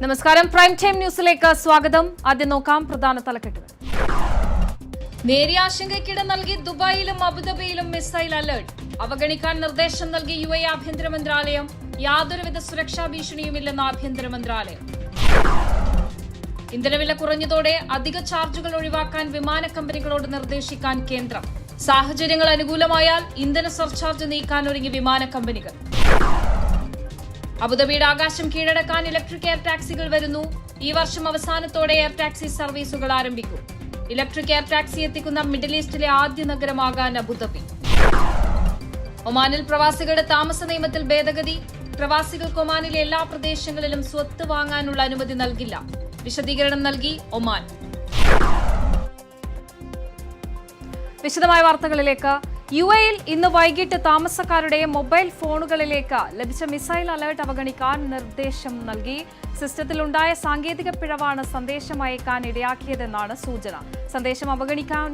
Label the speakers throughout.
Speaker 1: നമസ്കാരം, prime time ന്യൂസിലേക്ക് സ്വാഗതം. ആദ്യം നോക്കാം പ്രധാന തലക്കെട്ടുകൾ. നേരിയ ആശങ്കയ്ക്കിട നൽകി ദുബായിലും അബുദാബിയിലും മിസൈൽ അലർട്ട്. അവഗണിക്കാൻ നിർദ്ദേശം നൽകി UAE ആഭ്യന്തര മന്ത്രാലയം. യാതൊരുവിധ സുരക്ഷാ ഭീഷണിയുമില്ലെന്ന് ആഭ്യന്തര മന്ത്രാലയം. ഇന്ധനവില കുറഞ്ഞതോടെ അധിക ചാർജുകൾ ഒഴിവാക്കാൻ വിമാന കമ്പനികളോട് നിർദ്ദേശിക്കാൻ കേന്ദ്രം. സാഹചര്യങ്ങൾ അനുകൂലമായാൽ ഇന്ധന സർചാർജ് നീക്കാൻ ഒരുങ്ങി വിമാന കമ്പനികൾ. അബുദാബിയുടെ ആകാശം കീഴടക്കാൻ ഇലക്ട്രിക് എയർ ടാക്സികൾ വരുന്നു. ഈ വർഷം അവസാനത്തോടെ എയർ ടാക്സി സർവീസുകൾ ആരംഭിക്കും. ഇലക്ട്രിക് എയർ ടാക്സി എത്തിക്കുന്ന മിഡിൽ ഈസ്റ്റിലെ ആദ്യ നഗരമാകാൻ അബുദാബി. ഒമാനിൽ പ്രവാസികളുടെ താമസ നിയമത്തിൽ ഭേദഗതി. പ്രവാസികൾക്ക് ഒമാനിലെ എല്ലാ പ്രദേശങ്ങളിലും സ്വത്ത് വാങ്ങാനുള്ള അനുമതി നൽകില്ല. വിശദീകരണം നൽകി ഒമാൻ. വിശദമായ വാർത്തകളിലേക്ക്. UAEയിൽ ഇന്ന് വൈകിട്ട് താമസക്കാരുടെ മൊബൈൽ ഫോണുകളിലേക്ക് ലഭിച്ച മിസൈൽ അലർട്ട് അവഗണിക്കാൻ നിർദ്ദേശം നൽകി. സിസ്റ്റത്തിലുണ്ടായ സാങ്കേതിക പിഴവാണ് സന്ദേശം അയക്കാൻ ഇടയാക്കിയതെന്നാണ് സൂചന. സന്ദേശം അവഗണിക്കാൻ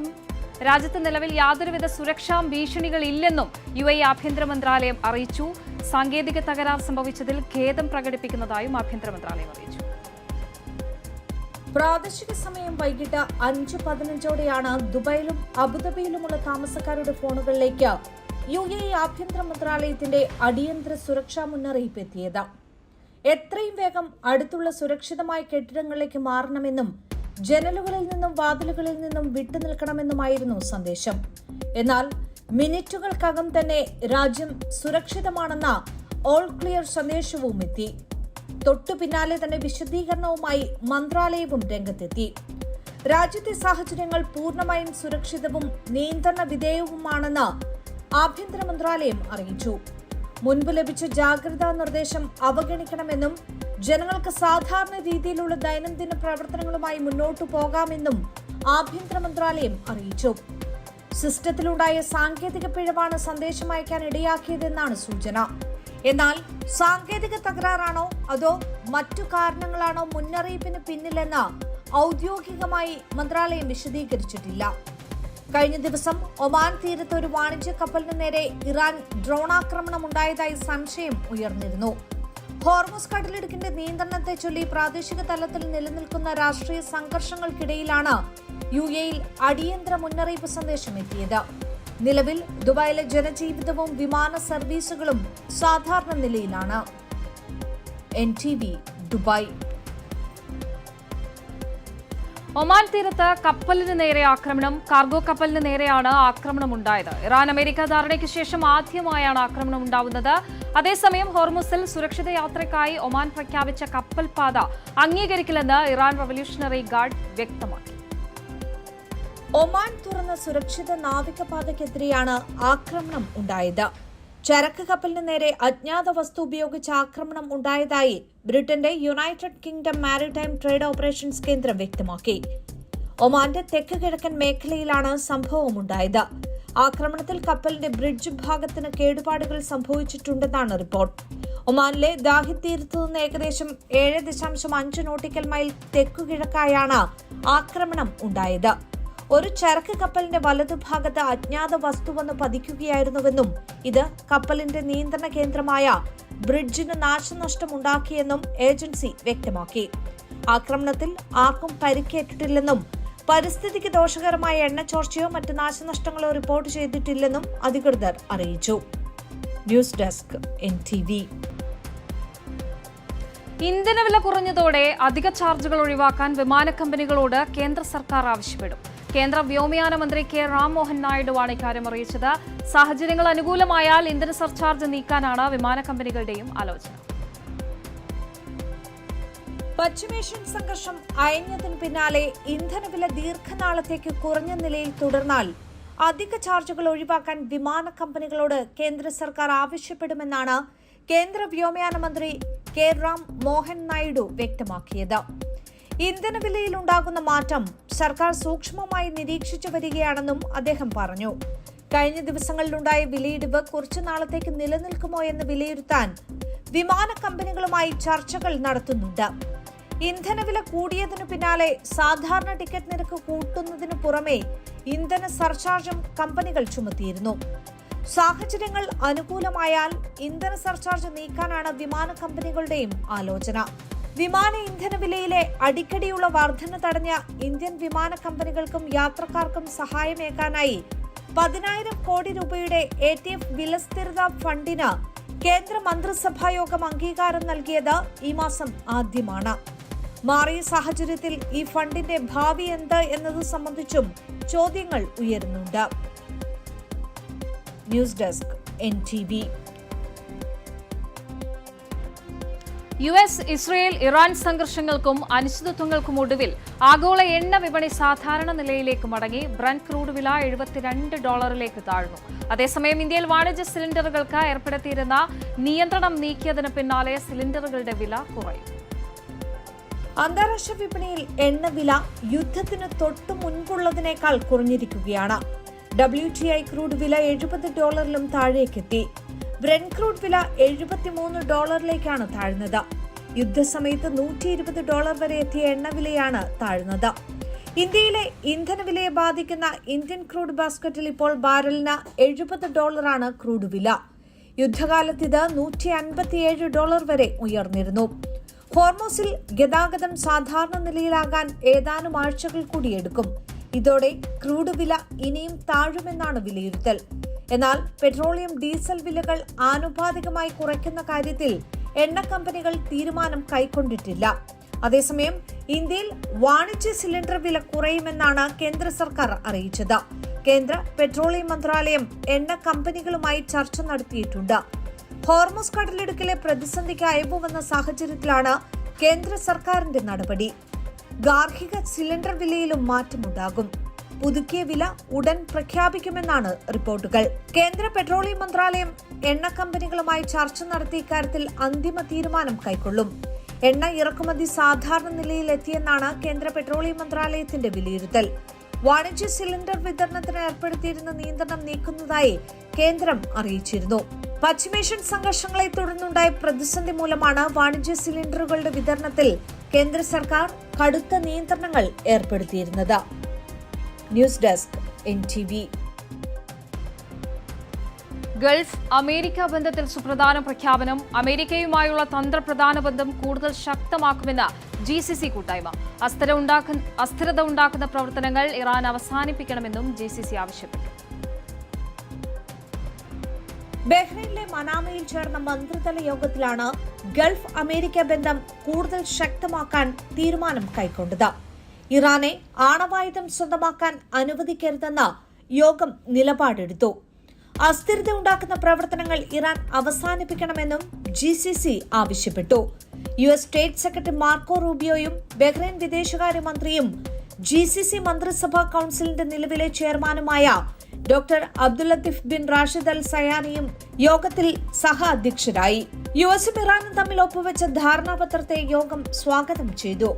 Speaker 1: രാജ്യത്ത് നിലവിൽ യാതൊരുവിധ സുരക്ഷാ ഭീഷണികളില്ലെന്നും UAE ആഭ്യന്തര മന്ത്രാലയം അറിയിച്ചു. സാങ്കേതിക തകരാർ സംഭവിച്ചതിൽ ഖേദം പ്രകടിപ്പിക്കുന്നതായും ആഭ്യന്തര മന്ത്രാലയം അറിയിച്ചു.
Speaker 2: പ്രാദേശിക സമയം വൈകിട്ട് 5:15ഓടെയാണ് ദുബായിലും അബുദാബിയിലുമുള്ള താമസക്കാരുടെ ഫോണുകളിലേക്ക് UAE ആഭ്യന്തര മന്ത്രാലയത്തിന്റെ അടിയന്തര സുരക്ഷാ മുന്നറിയിപ്പ് എത്തിയത്. എത്രയും വേഗം അടുത്തുള്ള സുരക്ഷിതമായ കെട്ടിടങ്ങളിലേക്ക് മാറണമെന്നും ജനലുകളിൽ നിന്നും വാതിലുകളിൽ നിന്നും വിട്ടുനിൽക്കണമെന്നുമായിരുന്നു സന്ദേശം. എന്നാൽ മിനിറ്റുകൾക്കകം തന്നെ രാജ്യം സുരക്ഷിതമാണെന്ന ഓൾ ക്ലിയർ സന്ദേശവും എത്തി. തൊട്ടു പിന്നാലെ തന്നെ വിശദീകരണവുമായി മന്ത്രാലയവും രംഗത്തെത്തി. രാജ്യത്തെ സാഹചര്യങ്ങൾ പൂർണ്ണമായും സുരക്ഷിതവും നിയന്ത്രണ വിധേയവുമാണെന്ന് ആഭ്യന്തര മന്ത്രാലയം അറിയിച്ചു. മുൻപ് ലഭിച്ച ജാഗ്രതാ നിർദ്ദേശം അവഗണിക്കണമെന്നും ജനങ്ങൾക്ക് സാധാരണ രീതിയിലുള്ള ദൈനംദിന പ്രവർത്തനങ്ങളുമായി മുന്നോട്ടു പോകാമെന്നും ആഭ്യന്തര മന്ത്രാലയം അറിയിച്ചു. സിസ്റ്റത്തിലുണ്ടായ സാങ്കേതിക പിഴവാണ് സന്ദേശം അയക്കാൻ ഇടയാക്കിയതെന്നാണ് സൂചന. എന്നാൽ സാങ്കേതിക തകരാറാണോ അതോ മറ്റു കാരണങ്ങളാണോ മുന്നറിയിപ്പിന് പിന്നിലെന്ന് ഔദ്യോഗികമായി മന്ത്രാലയം വിശദീകരിച്ചിട്ടില്ല. കഴിഞ്ഞ ദിവസം ഒമാൻ തീരത്ത് ഒരു വാണിജ്യ കപ്പലിന് നേരെ ഇറാൻ ഡ്രോണാക്രമണം ഉണ്ടായതായി സംശയം ഉയർന്നിരുന്നു. ഹോർമുസ് കടലിടുക്കിന്റെ നിയന്ത്രണത്തെ ചൊല്ലി പ്രാദേശിക തലത്തിൽ നിലനിൽക്കുന്ന രാഷ്ട്രീയ സംഘർഷങ്ങൾക്കിടയിലാണ് UAEയിൽ അടിയന്തര മുന്നറിയിപ്പ് സന്ദേശം എത്തിയത്. നിലവിൽ ദുബായിലെ ജനജീവിതവും വിമാന സർവീസുകളും സാധാരണ നിലയിലാണ്. NTV Dubai.
Speaker 1: ഒമാൻ തീരത്ത് കപ്പലിന് നേരെ ആക്രമണം. കാർഗോ കപ്പലിന് നേരെയാണ് ആക്രമണം ഉണ്ടായത്. ഇറാൻ അമേരിക്ക ധാരണയ്ക്ക് ശേഷം ആദ്യമായാണ് ആക്രമണം ഉണ്ടാവുന്നത്. അതേസമയം ഹോർമുസിൽ സുരക്ഷിത യാത്രയ്ക്കായി ഒമാൻ പ്രഖ്യാപിച്ച കപ്പൽ പാത അംഗീകരിക്കില്ലെന്ന് ഇറാൻ റവല്യൂഷണറി ഗാർഡ് വ്യക്തമാക്കി.
Speaker 2: ഒമാൻ തുറന്ന സുരക്ഷിത നാവികപാതയ്ക്കെതിരെയാണ് ആക്രമണം ഉണ്ടായത്. ചരക്ക് കപ്പലിന് നേരെ അജ്ഞാത വസ്തു ഉപയോഗിച്ച് ആക്രമണം ഉണ്ടായതായി ബ്രിട്ടന്റെ United kingdom maritime trade operations കേന്ദ്രം വ്യക്തമാക്കി. ഒമാന്റെ തെക്ക് കിഴക്കൻ മേഖലയിലാണ് സംഭവമുണ്ടായത്. ആക്രമണത്തിൽ കപ്പലിന്റെ ബ്രിഡ്ജ് ഭാഗത്തിന് കേടുപാടുകൾ സംഭവിച്ചിട്ടുണ്ടെന്നാണ് റിപ്പോർട്ട്. ഒമാനിലെ ദാഹിദ് തീരത്തു നിന്ന് ഏകദേശം 7.5 നോട്ടിക്കൽ മൈൽ തെക്കുകിഴക്കായാണ് ആക്രമണം ഉണ്ടായത്. ഒരു ചരക്ക് കപ്പലിന്റെ വലതുഭാഗത്ത് അജ്ഞാത വസ്തു വന്ന് പതിക്കുകയായിരുന്നുവെന്നും ഇത് കപ്പലിന്റെ നിയന്ത്രണ കേന്ദ്രമായ ബ്രിഡ്ജിന് നാശനഷ്ടമുണ്ടാക്കിയെന്നും ഏജൻസി വ്യക്തമാക്കി. ആക്രമണത്തിൽ ആർക്കും പരിക്കേറ്റിട്ടില്ലെന്നും പരിസ്ഥിതിക്ക് ദോഷകരമായ എണ്ണച്ചോർച്ചയോ മറ്റ് നാശനഷ്ടങ്ങളോ റിപ്പോർട്ട് ചെയ്തിട്ടില്ലെന്നും അധികൃതർ അറിയിച്ചു. News desk NTV.
Speaker 1: ഇന്ധനവില കുറഞ്ഞതോടെ അധിക ചാർജുകൾ ഒഴിവാക്കാൻ വിമാന കമ്പനികളോട് കേന്ദ്ര സർക്കാർ ആവശ്യപ്പെടും. കേന്ദ്ര വ്യോമയാന മന്ത്രി K. രാംമോഹൻ നായിഡുവാണ് ഇക്കാര്യം അറിയിച്ചത്. സാഹചര്യങ്ങൾ അനുകൂലമായാൽ ഇന്ധന സർചാർജ് നീക്കാനാണ് വിമാന കമ്പനികളുടെയും ആലോചന.
Speaker 2: പശ്ചിമേഷ്യൻ സംഘർഷം അയഞ്ഞതിന് പിന്നാലെ ഇന്ധനവില ദീർഘനാളത്തേക്ക് കുറഞ്ഞ നിലയിൽ തുടർന്നാൽ അധിക ചാർജുകൾ ഒഴിവാക്കാൻ വിമാന കമ്പനികളോട് കേന്ദ്ര സർക്കാർ ആവശ്യപ്പെടുമെന്നാണ് കേന്ദ്ര വ്യോമയാന മന്ത്രി K. രാംമോഹൻ നായിഡു വ്യക്തമാക്കിയത്. ഇന്ധനവിലയിൽ ഉണ്ടാകുന്ന മാറ്റം സർക്കാർ സൂക്ഷ്മമായി നിരീക്ഷിച്ചു വരികയാണെന്നും അദ്ദേഹം പറഞ്ഞു. കഴിഞ്ഞ ദിവസങ്ങളിലുണ്ടായ വിലയിടിവ് കുറച്ചു നാളത്തേക്ക് നിലനിൽക്കുമോ എന്ന് വിലയിരുത്താൻ വിമാന കമ്പനികളുമായി ചർച്ചകൾ നടത്തുന്നുണ്ട്. ഇന്ധനവില കൂടിയതിനു പിന്നാലെ സാധാരണ ടിക്കറ്റ് നിരക്ക് കൂട്ടുന്നതിനു പുറമെ ഇന്ധന സർചാർജും കമ്പനികൾ ചുമത്തിയിരുന്നു. സാഹചര്യങ്ങൾ അനുകൂലമായാൽ ഇന്ധന സർചാർജ് നീക്കാനാണ് വിമാന കമ്പനികളുടെയും ആലോചന. വിമാന ഇന്ധന വിലയിലെ അടിക്കടിയുള്ള വർധന തടഞ്ഞ ഇന്ത്യൻ വിമാന കമ്പനികൾക്കും യാത്രക്കാർക്കും സഹായമേകാനായി 10,000 കോടി രൂപയുടെ ATF വിലസ്ഥിരതാ ഫണ്ടിന് കേന്ദ്ര മന്ത്രിസഭായോഗം അംഗീകാരം നൽകിയത് ഈ മാസം ആദ്യമാണ്. മാറിയ സാഹചര്യത്തിൽ ഈ ഫണ്ടിന്റെ ഭാവി എന്ത് എന്നത് സംബന്ധിച്ചും ചോദ്യങ്ങൾ ഉയരുന്നുണ്ട്. News desk NTV.
Speaker 1: US, Israel, Iran സംഘർഷങ്ങൾക്കും അനിശ്ചിതത്വങ്ങൾക്കും ഒടുവിൽ ആഗോള എണ്ണ വിപണി സാധാരണ നിലയിലേക്ക് മടങ്ങി. ബ്രന്റ് ക്രൂഡ് വില $72 താഴ്ന്നു. അതേസമയം ഇന്ത്യയിൽ വാണിജ്യ സിലിണ്ടറുകൾക്ക് ഏർപ്പെടുത്തിയിരുന്ന നിയന്ത്രണം നീക്കിയതിന് പിന്നാലെ സിലിണ്ടറുകളുടെ വില കുറയും.
Speaker 2: അന്താരാഷ്ട്ര വിപണിയിൽ എണ്ണവില യുദ്ധത്തിന് തൊട്ടു മുൻപുള്ളതിനേക്കാൾ കുറഞ്ഞിരിക്കുകയാണ്. WTI ക്രൂഡ് വില $70 താഴേക്കെത്തി. ബ്രന്റ് ക്രൂഡ് വില $73 താഴ്ന്നത്. യുദ്ധസമയത്ത് $120 വരെ എത്തിയ എണ്ണവിലയാണ് താഴ്ന്നത്. ഇന്ത്യയിലെ ഇന്ധനവിലയെ ബാധിക്കുന്ന ഇന്ത്യൻ ക്രൂഡ് ബാസ്ക്കറ്റിൽ ഇപ്പോൾ ബാരലിന് $70 ക്രൂഡ് വില. യുദ്ധകാലത്ത് ഇത് $157 വരെ ഉയർന്നിരുന്നു. ഹോർമോസിൽ ഗതാഗതം സാധാരണ നിലയിലാകാൻ ഏതാനും ആഴ്ചകൾ കൂടിയെടുക്കും. ഇതോടെ ക്രൂഡ് വില ഇനിയും താഴുമെന്നാണ് വിലയിരുത്തൽ. എന്നാൽ പെട്രോളിയം, ഡീസൽ വിലകൾ ആനുപാതികമായി കുറയ്ക്കുന്ന കാര്യത്തിൽ എണ്ണ കമ്പനികൾ തീരുമാനം കൈക്കൊണ്ടിട്ടില്ല. അതേസമയം ഇന്ത്യയിൽ വാണിജ്യ സിലിണ്ടർ വില കുറയുമെന്നാണ് കേന്ദ്ര സർക്കാർ അറിയിച്ചത്. കേന്ദ്ര പെട്രോളിയം മന്ത്രാലയം എണ്ണ കമ്പനികളുമായി ചർച്ച നടത്തിയിട്ടുണ്ട്. ഹോർമോസ് കടലിടുക്കിലെ പ്രതിസന്ധിക്ക് അയവ് വന്ന സാഹചര്യത്തിലാണ് കേന്ദ്ര സർക്കാരിന്റെ നടപടി. ഗാർഹിക സിലിണ്ടർ വിലയിലും മാറ്റമുണ്ടാകും. പുതുക്കിയ വില ഉടൻ പ്രഖ്യാപിക്കുമെന്നാണ് റിപ്പോർട്ടുകൾ. കേന്ദ്ര പെട്രോളിയം മന്ത്രാലയം എണ്ണ കമ്പനികളുമായി ചർച്ച നടത്തി ഇക്കാര്യത്തിൽ അന്തിമ തീരുമാനം കൈക്കൊള്ളും. എണ്ണ ഇറക്കുമതി സാധാരണ നിലയിലെത്തിയെന്നാണ് കേന്ദ്ര പെട്രോളിയം മന്ത്രാലയത്തിന്റെ വിലയിരുത്തൽ. വാണിജ്യ സിലിണ്ടർ വിതരണത്തിന് ഏർപ്പെടുത്തിയിരുന്ന നിയന്ത്രണം നീക്കുന്നതായി കേന്ദ്രം അറിയിച്ചിരുന്നു. പശ്ചിമേഷ്യൻ സംഘർഷങ്ങളെ തുടർന്നുണ്ടായ പ്രതിസന്ധി മൂലമാണ് വാണിജ്യ സിലിണ്ടറുകളുടെ വിതരണത്തിൽ കേന്ദ്ര സർക്കാർ കടുത്ത നിയന്ത്രണങ്ങൾ ഏർപ്പെടുത്തിയിരുന്നത്. News desk NTV.
Speaker 1: Gulf America ബന്ധത്തിൽ സുപ്രധാന പ്രഖ്യാപനം. അമേരിക്കയുമായുള്ള തന്ത്രപ്രധാന ബന്ധം കൂടുതൽ ശക്തമാക്കുമെന്ന് GCC കൂട്ടായ്മ. അസ്ഥിരത ഉണ്ടാക്കുന്ന പ്രവർത്തനങ്ങൾ ഇറാൻ അവസാനിപ്പിക്കണമെന്നും GCC ആവശ്യപ്പെട്ടു.
Speaker 2: ബഹ്റൈനിലെ മനാമയിൽ ചേർന്ന മന്ത്രിതല യോഗത്തിലാണ് ഗൾഫ് അമേരിക്ക ബന്ധം കൂടുതൽ ശക്തമാക്കാൻ തീരുമാനം കൈക്കൊണ്ടത്. ഇറാനെ ആണവായുധം സ്വന്തമാക്കാൻ അനുവദിക്കരുതെന്ന് യോഗം നിലപാടെടുത്തു. അസ്ഥിരത ഉണ്ടാക്കുന്ന പ്രവർത്തനങ്ങൾ ഇറാൻ അവസാനിപ്പിക്കണമെന്നും GCC ആവശ്യപ്പെട്ടു. US സ്റ്റേറ്റ് സെക്രട്ടറി മാർക്കോ റൂബിയോയും ബഹ്റൈൻ വിദേശകാര്യമന്ത്രിയും GCC മന്ത്രിസഭാ കൌൺസിലിന്റെ നിലവിലെ ചെയർമാനുമായ doctor Abdul Latif bin Rashid Al സയാനിയും യോഗത്തിൽ സഹ അധ്യക്ഷരായി. US-ഉം ഇറാനും തമ്മിൽ ഒപ്പുവെച്ച ധാരണാപത്രത്തെ യോഗം സ്വാഗതം ചെയ്തു.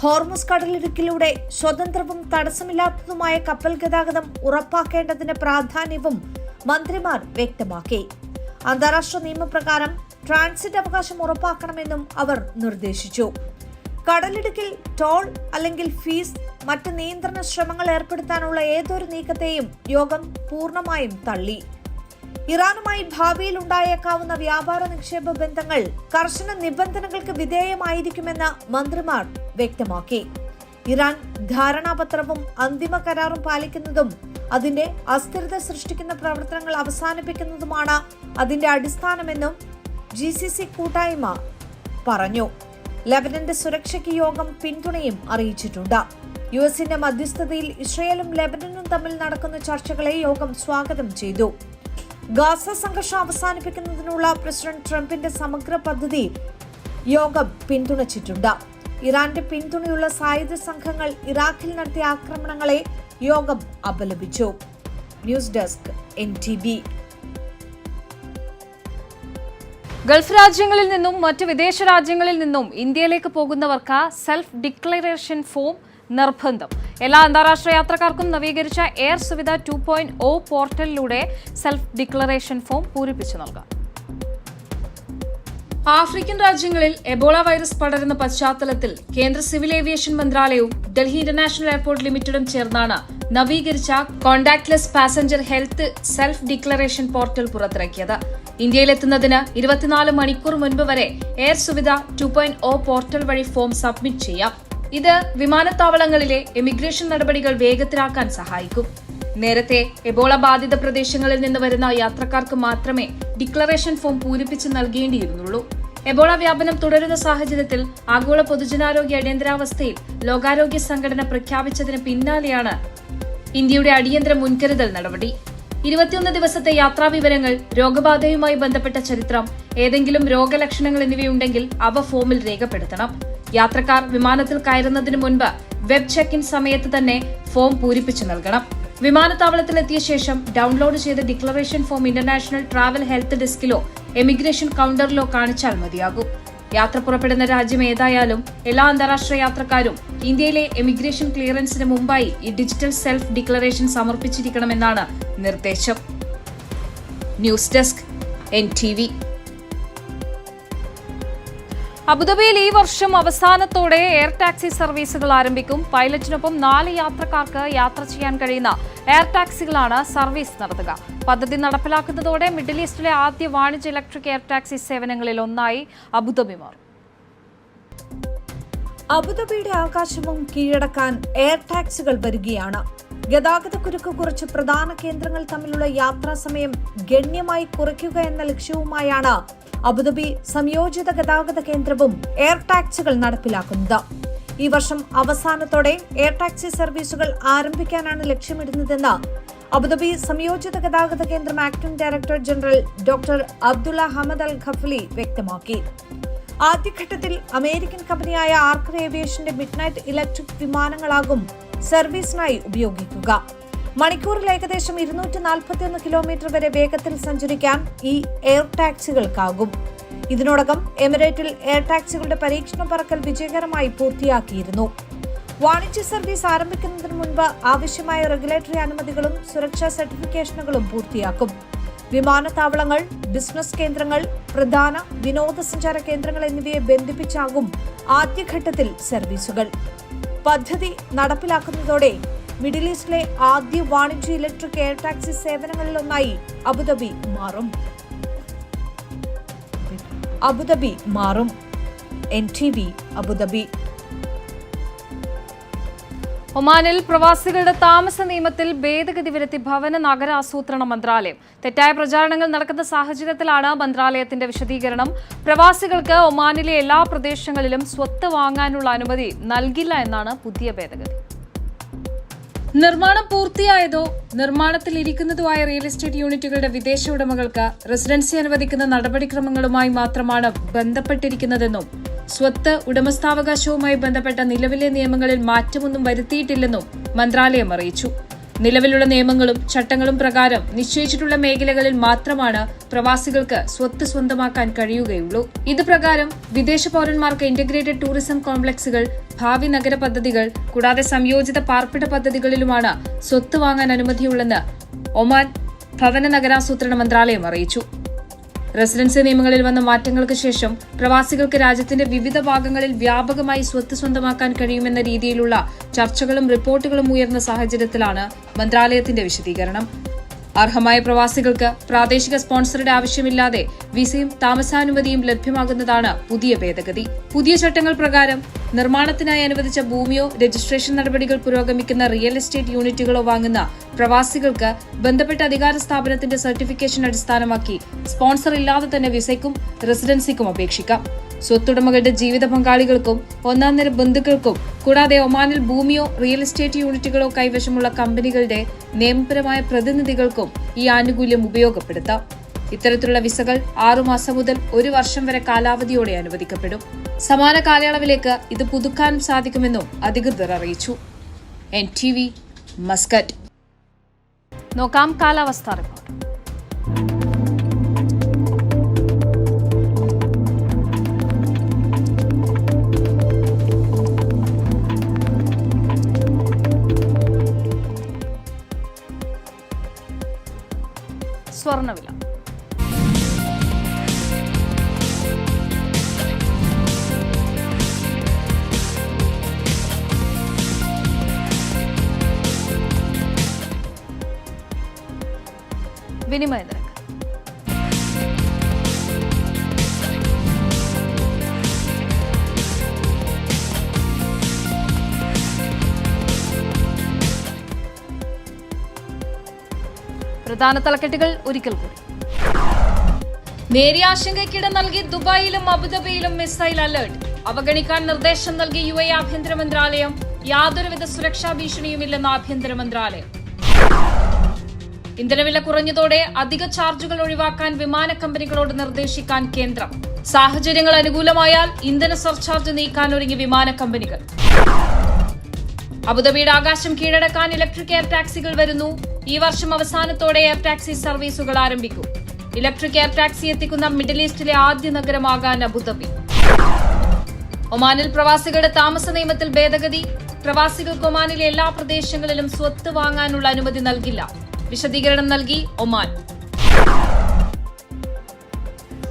Speaker 2: ഹോർമുസ് കടലിടുക്കിലൂടെ സ്വതന്ത്രവും തടസ്സമില്ലാത്തതുമായ കപ്പൽ ഗതാഗതം ഉറപ്പാക്കേണ്ടതിന്റെ പ്രാധാന്യവും മന്ത്രിമാർ വ്യക്തമാക്കി. അന്താരാഷ്ട്ര നിയമപ്രകാരം ട്രാൻസിറ്റ് അവകാശം ഉറപ്പാക്കണമെന്നും അവർ നിർദ്ദേശിച്ചു. കടലിടുക്കിൽ ടോൾ അല്ലെങ്കിൽ ഫീസ്, മറ്റ് നിയന്ത്രണ ശ്രമങ്ങൾ ഏർപ്പെടുത്താനുള്ള ഏതൊരു നീക്കത്തെയും യോഗം പൂർണ്ണമായും തള്ളി. ഇറാനുമായി ഭാവിയിൽ ഉണ്ടായേക്കാവുന്ന വ്യാപാര നിക്ഷേപ ബന്ധങ്ങൾ കർശന നിബന്ധനകൾക്ക് വിധേയമായിരിക്കുമെന്ന് മന്ത്രിമാർ വ്യക്തമാക്കി. ഇറാൻ ധാരണാപത്രവും അന്തിമ കരാറും പാലിക്കുന്നതും അതിന്റെ അസ്ഥിരത സൃഷ്ടിക്കുന്ന പ്രവർത്തനങ്ങൾ അവസാനിപ്പിക്കുന്നതുമാണ് അതിന്റെ അടിസ്ഥാനമെന്നും GCC കൂട്ടായ്മ പറഞ്ഞു. ലെബനന്റെ സുരക്ഷയ്ക്ക് യോഗം പിന്തുണയും അറിയിച്ചിട്ടുണ്ട്. US-ന്റെ മധ്യസ്ഥതയിൽ ഇസ്രയേലും ലെബനനും തമ്മിൽ നടക്കുന്ന ചർച്ചകളെ യോഗം സ്വാഗതം ചെയ്തു. ഗാസ സംഘർഷം അവസാനിപ്പിക്കുന്നതിനുള്ള പ്രസിഡന്റ് ട്രംപിന്റെ സമഗ്ര പദ്ധതി യോഗം പിന്തുണച്ചിട്ടുണ്ട്. ഇറാന്റെ പിന്തുണയുള്ള സായുധ സംഘങ്ങൾ ഇറാഖിൽ നടത്തിയ ആക്രമണങ്ങളെ യോഗം അപലപിച്ചു. News desk NTV.
Speaker 1: ഗൾഫ് രാജ്യങ്ങളിൽ നിന്നും മറ്റ് വിദേശ രാജ്യങ്ങളിൽ നിന്നും ഇന്ത്യയിലേക്ക് പോകുന്നവർക്ക് സെൽഫ് ഡിക്ലറേഷൻ ഫോം നിർബന്ധം. എല്ലാ അന്താരാഷ്ട്ര യാത്രക്കാർക്കും നവീകരിച്ച എയർ സുവിധ 2.0 പോർട്ടലിലൂടെ സെൽഫ് ഡിക്ലറേഷൻ ഫോം പൂരിപ്പിച്ചു നൽകാം. ആഫ്രിക്കൻ രാജ്യങ്ങളിൽ എബോള വൈറസ് പടരുന്ന പശ്ചാത്തലത്തിൽ കേന്ദ്ര സിവിൽ ഏവിയേഷൻ മന്ത്രാലയവും ഡൽഹി ഇന്റർനാഷണൽ എയർപോർട്ട് ലിമിറ്റഡും ചേർന്നാണ് നവീകരിച്ച contactless passenger health self declaration portal പുറത്തിറക്കിയത്. ഇന്ത്യയിലെത്തുന്നതിന് 24 മണിക്കൂർ മുൻപ് വരെ എയർ സുവിധ 2.0 പോർട്ടൽ വഴി ഫോം സബ്മിറ്റ് ചെയ്യാം. ഇത് വിമാനത്താവളങ്ങളിലെ എമിഗ്രേഷൻ നടപടികൾ വേഗത്തിലാക്കാൻ സഹായിക്കും. നേരത്തെ എബോള ബാധിത പ്രദേശങ്ങളിൽ നിന്ന് വരുന്ന യാത്രക്കാർക്ക് മാത്രമേ ഡിക്ലറേഷൻ ഫോം പൂരിപ്പിച്ച് നൽകേണ്ടിയിരുന്നുള്ളൂ. എബോള വ്യാപനം തുടരുന്ന സാഹചര്യത്തിൽ ആഗോള പൊതുജനാരോഗ്യ അടിയന്തരാവസ്ഥയിൽ ലോകാരോഗ്യ സംഘടന പ്രഖ്യാപിച്ചതിന് പിന്നാലെയാണ് ഇന്ത്യയുടെ അടിയന്തര മുൻകരുതൽ നടപടി. 21 ദിവസത്തെ യാത്രാവിവരങ്ങൾ, രോഗബാധയുമായി ബന്ധപ്പെട്ട ചരിത്രം, ഏതെങ്കിലും രോഗലക്ഷണങ്ങൾ എന്നിവയുണ്ടെങ്കിൽ അവ ഫോമിൽ രേഖപ്പെടുത്തണം. യാത്രക്കാർ വിമാനത്തിൽ കയറുന്നതിന് മുൻപ് വെബ് ചെക്ക് ഇൻ സമയത്ത് തന്നെ ഫോം പൂരിപ്പിച്ചു നൽകണം. വിമാനത്താവളത്തിലെത്തിയ ശേഷം ഡൌൺലോഡ് ചെയ്ത declaration form international travel health ഡെസ്കിലോ എമിഗ്രേഷൻ കൌണ്ടറിലോ കാണിച്ചാൽ മതിയാകും. യാത്ര പുറപ്പെടുന്ന രാജ്യം ഏതായാലും എല്ലാ അന്താരാഷ്ട്ര യാത്രക്കാരും ഇന്ത്യയിലെ എമിഗ്രേഷൻ ക്ലിയറൻസിന് മുമ്പായി ഈ ഡിജിറ്റൽ സെൽഫ് ഡിക്ലറേഷൻ സമർപ്പിച്ചിരിക്കണമെന്നാണ് നിർദ്ദേശം. News desk NTV. അബുദാബിയിൽ ഈ വർഷം അവസാനത്തോടെ എയർ ടാക്സി സർവീസുകൾ ആരംഭിക്കും. പൈലറ്റിനൊപ്പം 4 യാത്രക്കാർക്ക് യാത്ര ചെയ്യാൻ കഴിയുന്ന എയർ ടാക്സികളാണ് സർവീസ് നടത്തുക. പദ്ധതി നടപ്പിലാക്കുന്നതോടെ മിഡിൽ ഈസ്റ്റിലെ ആദ്യ വാണിജ്യ ഇലക്ട്രിക് എയർ ടാക്സി സേവനങ്ങളിൽ ഒന്നായി അബുദാബി മാറും.
Speaker 2: അബുദാബിയുടെ ആകാശവും കീഴടക്കാൻ എയർ ടാക്സികൾ വരികയാണ്. ഗതാഗതക്കുരുക്ക് കുറച്ച് പ്രധാന കേന്ദ്രങ്ങൾ തമ്മിലുള്ള യാത്രാ സമയം ഗണ്യമായി കുറയ്ക്കുക എന്ന ലക്ഷ്യവുമായാണ് അബുദാബി സംയോജിത ഗതാഗത കേന്ദ്രവും എയർ ടാക്സികൾ നടപ്പിലാക്കുന്നത്. ഈ വർഷം അവസാനത്തോടെ എയർ ടാക്സി സർവീസുകൾ ആരംഭിക്കാനാണ് ലക്ഷ്യമിടുന്നതെന്ന് അബുദാബി സംയോജിത ഗതാഗത കേന്ദ്രം acting director general doctor Abdullah Hamad Al Khafli വ്യക്തമാക്കി. ആദ്യഘട്ടത്തിൽ അമേരിക്കൻ കമ്പനിയായ ആർക്കർ ഏവിയേഷന്റെ മിഡ്നൈറ്റ് ഇലക്ട്രിക് വിമാനങ്ങളാകും സർവീസിനായി ഉപയോഗിക്കുക. മണിക്കൂറിൽ ഏകദേശം 241 കിലോമീറ്റർ വരെ വേഗത്തിൽ സഞ്ചരിക്കാൻ ഈ എയർ ടാക്സികൾക്കാകും. ഇതിനോടകം എമിറേറ്റിൽ എയർ ടാക്സികളുടെ പരീക്ഷണ പറക്കൽ വിജയകരമായി പൂർത്തിയാക്കിയിരുന്നു. വാണിജ്യ സർവീസ് ആരംഭിക്കുന്നതിന് മുൻപ് ആവശ്യമായ റെഗുലേറ്ററി അനുമതികളും സുരക്ഷാ സർട്ടിഫിക്കേഷനുകളും പൂർത്തിയാക്കും. വിമാനത്താവളങ്ങൾ, ബിസിനസ് കേന്ദ്രങ്ങൾ, പ്രധാന വിനോദസഞ്ചാര കേന്ദ്രങ്ങൾ എന്നിവയെ ബന്ധിപ്പിച്ചാകും ആദ്യഘട്ടത്തിൽ സർവീസുകൾ. പദ്ധതി നടപ്പിലാക്കുന്നതോടെ മിഡിൽ ഈസ്റ്റിലെ ആദ്യ വാണിജ്യ ഇലക്ട്രിക് എയർ ടാക്സി സേവനങ്ങളിലൊന്നായി അബുദാബി മാറും. NTV Abu Dhabi.
Speaker 1: ഒമാനിൽ പ്രവാസികളുടെ താമസ നിയമത്തിൽ ഭേദഗതി വരുത്തി ഭവന നഗരാസൂത്രണ മന്ത്രാലയം. തെറ്റായ പ്രചാരണങ്ങൾ നടക്കുന്ന സാഹചര്യത്തിലാണ് മന്ത്രാലയത്തിന്റെ വിശദീകരണം. പ്രവാസികൾക്ക് ഒമാനിലെ എല്ലാ പ്രദേശങ്ങളിലും സ്വത്ത് വാങ്ങാനുള്ള അനുമതി നൽകില്ല എന്നാണ് പുതിയ ഭേദഗതി. നിർമ്മാണം പൂർത്തിയായതോ നിർമ്മാണത്തിൽ ഇരിക്കുന്നതുമായ റിയൽ എസ്റ്റേറ്റ് യൂണിറ്റുകളുടെ വിദേശ ഉടമകൾക്ക് റെസിഡൻസി അനുവദിക്കുന്ന നടപടിക്രമങ്ങളുമായി മാത്രമാണ് ബന്ധപ്പെട്ടിരിക്കുന്നതെന്നും സ്വത്ത് ഉടമസ്ഥാവകാശവുമായി ബന്ധപ്പെട്ട നിലവിലെ നിയമങ്ങളിൽ മാറ്റമൊന്നും വരുത്തിയിട്ടില്ലെന്നും മന്ത്രാലയം അറിയിച്ചു. നിലവിലുള്ള നിയമങ്ങളും ചട്ടങ്ങളും പ്രകാരം നിശ്ചയിച്ചിട്ടുള്ള മേഖലകളിൽ മാത്രമാണ് പ്രവാസികൾക്ക് സ്വത്ത് സ്വന്തമാക്കാൻ കഴിയുകയുള്ളൂ. ഇത് പ്രകാരം വിദേശ പൌരന്മാർക്ക് ഇന്റഗ്രേറ്റഡ് ടൂറിസം കോംപ്ലക്സുകൾ, ഭാവി നഗര പദ്ധതികൾ കൂടാതെ സംയോജിത പാർപ്പിട പദ്ധതികളിലുമാണ് സ്വത്ത് വാങ്ങാൻ അനുമതിയുള്ളെന്ന് ഒമാൻ ഭവന നഗരാസൂത്രണ മന്ത്രാലയം അറിയിച്ചു. റെസിഡൻസി നിയമങ്ങളിൽ വന്ന മാറ്റങ്ങൾക്ക് ശേഷം പ്രവാസികൾക്ക് രാജ്യത്തിന്റെ വിവിധ ഭാഗങ്ങളിൽ വ്യാപകമായി സ്വത്ത് സ്വന്തമാക്കാൻ കഴിയുമെന്ന രീതിയിലുള്ള ചർച്ചകളും റിപ്പോർട്ടുകളും ഉയർന്ന സാഹചര്യത്തിലാണ് മന്ത്രാലയത്തിന്റെ വിശദീകരണം. അർഹമായ പ്രവാസികൾക്ക് പ്രാദേശിക സ്പോൺസറുടെ ആവശ്യമില്ലാതെ വിസയും താമസാനുമതിയും ലഭ്യമാകുന്നതാണ് പുതിയ ഭേദഗതി. പുതിയ ചട്ടങ്ങൾ പ്രകാരം നിർമ്മാണത്തിനായി അനുവദിച്ച ഭൂമിയോ രജിസ്ട്രേഷൻ നടപടികൾ പുരോഗമിക്കുന്ന റിയൽ എസ്റ്റേറ്റ് യൂണിറ്റുകളോ വാങ്ങുന്ന പ്രവാസികൾക്ക് ബന്ധപ്പെട്ട അധികാര സ്ഥാപനത്തിന്റെ സർട്ടിഫിക്കേഷൻ അടിസ്ഥാനമാക്കി സ്പോൺസർ ഇല്ലാതെ തന്നെ വിസയ്ക്കും റെസിഡൻസിക്കും അപേക്ഷിക്കാം. സ്വത്തുടമകളുടെ ജീവിത പങ്കാളികൾക്കും ഒന്നാം നിര ബന്ധുക്കൾക്കും കൂടാതെ ഒമാനിൽ ഭൂമിയോ റിയൽ എസ്റ്റേറ്റ് യൂണിറ്റുകളോ കൈവശമുള്ള കമ്പനികളുടെ നിയമപരമായ പ്രതിനിധികൾക്കും ഈ ആനുകൂല്യം ഉപയോഗപ്പെടുത്താം. ഇത്തരത്തിലുള്ള വിസകൾ 6 മാസം മുതൽ 1 വർഷം വരെ കാലാവധിയോടെ അനുവദിക്കപ്പെടും. സമാന കാലയളവിലേക്ക് ഇത് പുതുക്കാനും സാധിക്കുമെന്നും അധികൃതർ അറിയിച്ചു. NTV Muscat. നോക്കാം കാലാവസ്ഥാ റിപ്പോർട്ട്. സ്വർണ്ണവില. വിനിമയ നിരക്ക്. പ്രധാന തലക്കെട്ടുകൾ ഒരിക്കൽ കൂടി. നേരിയ ആശങ്കയ്ക്കിട നൽകി ദുബായിലും അബുദാബിയിലും മിസൈൽ അലർട്ട്. അവഗണിക്കാൻ നിർദ്ദേശം നൽകി UAE ആഭ്യന്തര മന്ത്രാലയം. യാതൊരുവിധ സുരക്ഷാ ഭീഷണിയുമില്ലെന്ന് ആഭ്യന്തര മന്ത്രാലയം. ഇന്ധനവില കുറഞ്ഞതോടെ അധിക ചാർജുകൾ ഒഴിവാക്കാൻ വിമാന കമ്പനികളോട് നിർദ്ദേശിക്കാൻ കേന്ദ്രം. സാഹചര്യങ്ങൾ അനുകൂലമായാൽ ഇന്ധന സർചാർജ് നീക്കാൻ ഒരുങ്ങി വിമാന കമ്പനികൾ. അബുദാബിയുടെ ആകാശം കീഴടക്കാൻ ഇലക്ട്രിക് എയർ ടാക്സികൾ വരുന്നു. ഈ വർഷം അവസാനത്തോടെ എയർ ടാക്സി സർവീസുകൾ ആരംഭിക്കും. ഇലക്ട്രിക് എയർ ടാക്സി എത്തിക്കുന്ന മിഡിൽ ഈസ്റ്റിലെ ആദ്യ നഗരമാകാൻ അബുദാബി. ഒമാനിൽ പ്രവാസികളുടെ താമസ നിയമത്തിൽ ഭേദഗതി. പ്രവാസികൾക്ക് ഒമാനിലെ എല്ലാ പ്രദേശങ്ങളിലും സ്വത്ത് വാങ്ങാനുള്ള അനുമതി നൽകില്ല. വിശദീകരണം നൽകി ഒമാൻ.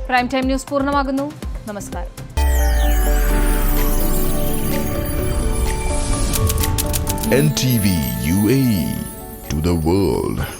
Speaker 1: പ്രൈം ടൈം ന്യൂസ് പൂർണ്ണമാകുന്നു. നമസ്കാരം.
Speaker 3: NTV UAE to the world.